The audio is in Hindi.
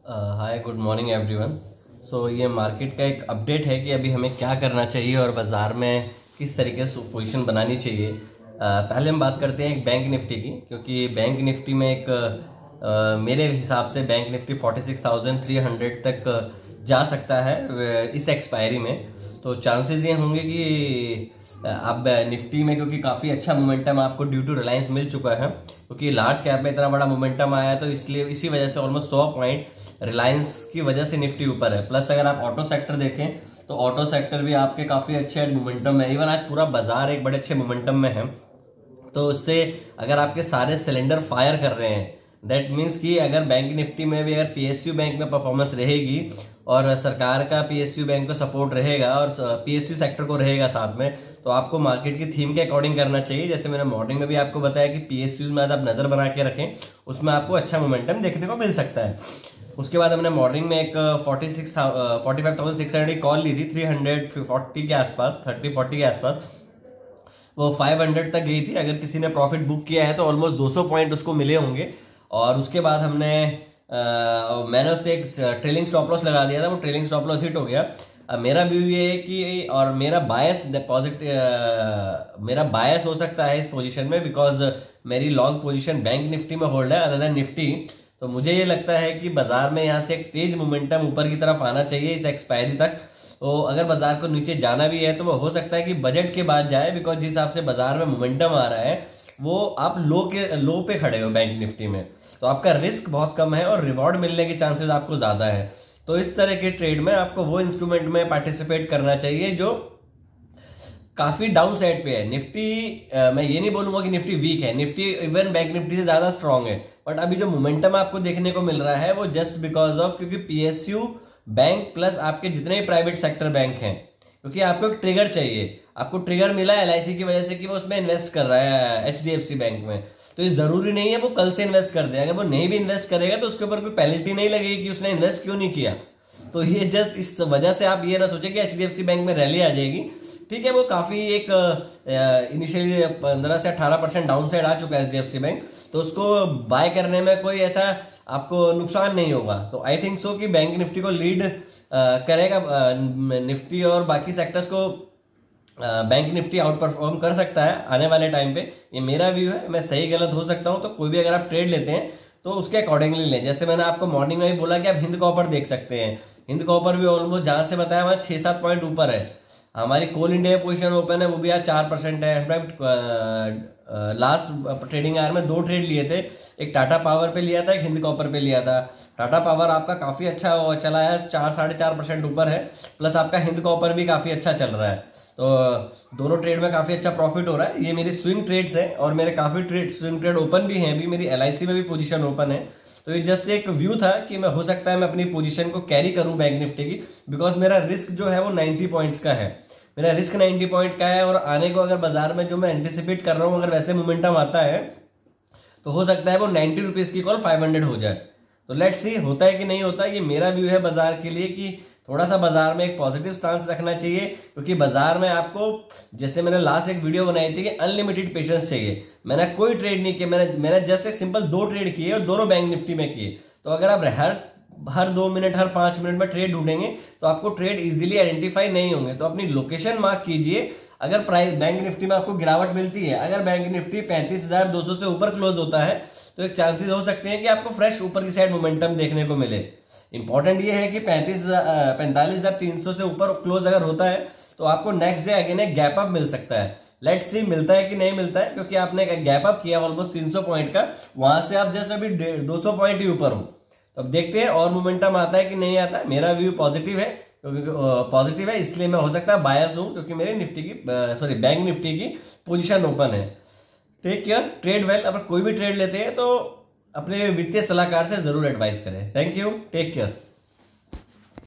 हाय, गुड मॉर्निंग एवरीवन। सो ये मार्केट का एक अपडेट है कि अभी हमें क्या करना चाहिए और बाज़ार में किस तरीके से पोजीशन बनानी चाहिए। पहले हम बात करते हैं एक बैंक निफ्टी की, क्योंकि बैंक निफ्टी में एक मेरे हिसाब से बैंक निफ्टी 46,300 तक जा सकता है इस एक्सपायरी में। तो चांसेस ये होंगे कि अब निफ्टी में, क्योंकि काफ़ी अच्छा मोमेंटम आपको ड्यू टू रिलायंस मिल चुका है, क्योंकि लार्ज कैप में इतना बड़ा मोमेंटम आया है, तो इसलिए इसी वजह से ऑलमोस्ट 100 पॉइंट रिलायंस की वजह से निफ्टी ऊपर है। प्लस अगर आप ऑटो सेक्टर देखें तो ऑटो सेक्टर भी आपके काफ़ी अच्छे मोमेंटम में, इवन आज पूरा बाजार एक बड़े अच्छे मोमेंटम में है। तो उससे अगर आपके सारे सिलेंडर फायर कर रहे हैं, दैट मीन्स कि अगर बैंक निफ्टी में भी अगर पीएसयू बैंक में परफॉर्मेंस रहेगी और सरकार का पीएसयू बैंक को सपोर्ट रहेगा और पीएसयू सेक्टर को रहेगा साथ में, तो आपको मार्केट की थीम के अकॉर्डिंग करना चाहिए। जैसे मैंने मॉर्निंग में भी आपको बताया कि पीएसयूज में आप नजर बना के रखें, उसमें आपको अच्छा मोमेंटम देखने को मिल सकता है। उसके बाद हमने मॉर्निंग में एक 45,600 की कॉल ली थी 340 के आसपास, 30-40 के आसपास, वो 500 तक गई थी। अगर किसी ने प्रॉफिट बुक किया है तो ऑलमोस्ट 200 पॉइंट उसको मिले होंगे। और उसके बाद मैंने उस पर एक ट्रेलिंग स्टॉप लॉस लगा दिया था, वो ट्रेलिंग स्टॉप लॉस हिट हो गया। अब मेरा व्यू ये है कि, और मेरा बायस हो सकता है इस पोजीशन में, बिकॉज मेरी लॉन्ग पोजीशन बैंक निफ्टी में होल्ड है अदर देन निफ्टी। तो मुझे ये लगता है कि बाजार में यहाँ से एक तेज मोमेंटम ऊपर की तरफ आना चाहिए इस एक्सपायरी तक। तो अगर बाजार को नीचे जाना भी है तो वो हो सकता है कि बजट के बाद जाए, बिकॉज जिस हिसाब से बाजार में मोमेंटम आ रहा है वो आप लो पे खड़े हो बैंक निफ्टी में, तो आपका रिस्क बहुत कम है और रिवॉर्ड मिलने के चांसेस आपको ज्यादा है। तो इस तरह के ट्रेड में आपको वो इंस्ट्रूमेंट में पार्टिसिपेट करना चाहिए जो काफी डाउन साइड पे है। निफ्टी मैं ये नहीं बोलूंगा कि निफ्टी वीक है, निफ्टी इवन बैंक निफ्टी से ज्यादा स्ट्रांग है, बट अभी जो मोमेंटम आपको देखने को मिल रहा है वो जस्ट बिकॉज ऑफ, क्योंकि पीएसयू बैंक प्लस आपके जितने भी प्राइवेट सेक्टर बैंक हैं, क्योंकि आपको एक ट्रिगर चाहिए। आपको ट्रिगर मिला है एलआईसी की वजह से कि वो उसमें इन्वेस्ट कर रहा है एचडीएफसी बैंक में, तो ये जरूरी नहीं है वो कल से इन्वेस्ट कर दे। अगर वो नहीं भी इन्वेस्ट करेगा तो उसके ऊपर कोई पेनल्टी नहीं लगेगी कि उसने इन्वेस्ट क्यों नहीं किया। तो ये जस्ट इस वजह से आप ये ना सोचे कि एचडीएफसी बैंक में रैली आ जाएगी। ठीक है, वो काफी एक इनिशियली 15 से 18% डाउन साइड आ चुका है एचडीएफसी बैंक, तो उसको बाय करने में कोई ऐसा आपको नुकसान नहीं होगा। तो आई थिंक सो कि बैंक निफ्टी को लीड करेगा निफ्टी, और बाकी सेक्टर्स को बैंक निफ्टी आउट परफॉर्म कर सकता है आने वाले टाइम पे। ये मेरा व्यू है, मैं सही गलत हो सकता हूं, तो कोई भी अगर आप ट्रेड लेते हैं तो उसके अकॉर्डिंगली लें। जैसे मैंने आपको मॉर्निंग में भी बोला कि आप हिंद कॉपर देख सकते हैं, हिंद कॉपर भी ऑलमोस्ट जहां से बताया वहां 6-7 पॉइंट ऊपर है। हमारी कोल इंडिया पोजीशन ओपन है वो भी आज 4% है। लास्ट ट्रेडिंग आवर में 2 ट्रेड लिए थे, एक टाटा पावर पे लिया था, एक हिंद कॉपर पे लिया था। टाटा पावर आपका काफी अच्छा चला है, 4-4.5% ऊपर है, प्लस आपका हिंद कॉपर भी काफी अच्छा चल रहा है। तो दोनों ट्रेड में काफी अच्छा प्रॉफिट हो रहा है। ये मेरी स्विंग ट्रेड्स हैं और मेरे काफी स्विंग ट्रेड ओपन भी हैं, अभी मेरी एलआईसी में भी पोजीशन ओपन है। तो ये जस्ट एक व्यू था कि मैं हो सकता है मैं अपनी पोजीशन को कैरी करूं बैंक निफ्टी की, बिकॉज मेरा रिस्क जो है वो 90 पॉइंट्स का है। मेरा रिस्क 90 पॉइंट का है, और आने को अगर बाजार में जो मैं एंटिसिपेट कर रहा हूं अगर वैसे मोमेंटम आता है तो हो सकता है वो 90 रुपीज की कॉल 500 हो जाए। तो लेट्स सी होता है कि नहीं होता। ये मेरा व्यू है बाजार के लिए कि थोड़ा सा बाजार में एक पॉजिटिव स्टांस रखना चाहिए, क्योंकि बाजार में आपको, जैसे मैंने लास्ट एक वीडियो बनाई थी कि अनलिमिटेड पेशेंस चाहिए। मैंने कोई ट्रेड नहीं किया, मैंने जस्ट एक सिंपल 2 ट्रेड किए और दोनों बैंक निफ्टी में किए। तो अगर आप हर 2 मिनट, हर 5 मिनट में ट्रेड ढूंढेंगे तो आपको ट्रेड इजीली आइडेंटिफाई नहीं होंगे। तो अपनी लोकेशन मार्क कीजिए। अगर प्राइस बैंक निफ्टी में आपको गिरावट मिलती है, अगर बैंक निफ्टी 35,200 से ऊपर क्लोज होता है, तो एक चांसेस हो सकते हैं कि आपको फ्रेश ऊपर की साइड मोमेंटम देखने को मिले। इंपॉर्टेंट ये है कि 45,300 से ऊपर क्लोज अगर होता है तो आपको नेक्स्ट डे अगेन एक गैप अप मिल सकता है। लेट्स सी मिलता है कि नहीं मिलता है, क्योंकि आपने एक गैप अप किया ऑलमोस्ट 300 पॉइंट का, वहां से आप जस्ट अभी 200 पॉइंट ही ऊपर हो। तो अब देखते हैं और मोमेंटम आता है कि नहीं आता है। मेरा व्यू पॉजिटिव है, क्योंकि पॉजिटिव है इसलिए मैं हो सकता है बायस हूं, क्योंकि मेरे बैंक निफ्टी की पोजीशन ओपन है। Take care, trade well. अगर कोई भी ट्रेड लेते हैं तो अपने वित्तीय सलाहकार से जरूर एडवाइस करें। Thank you, take care.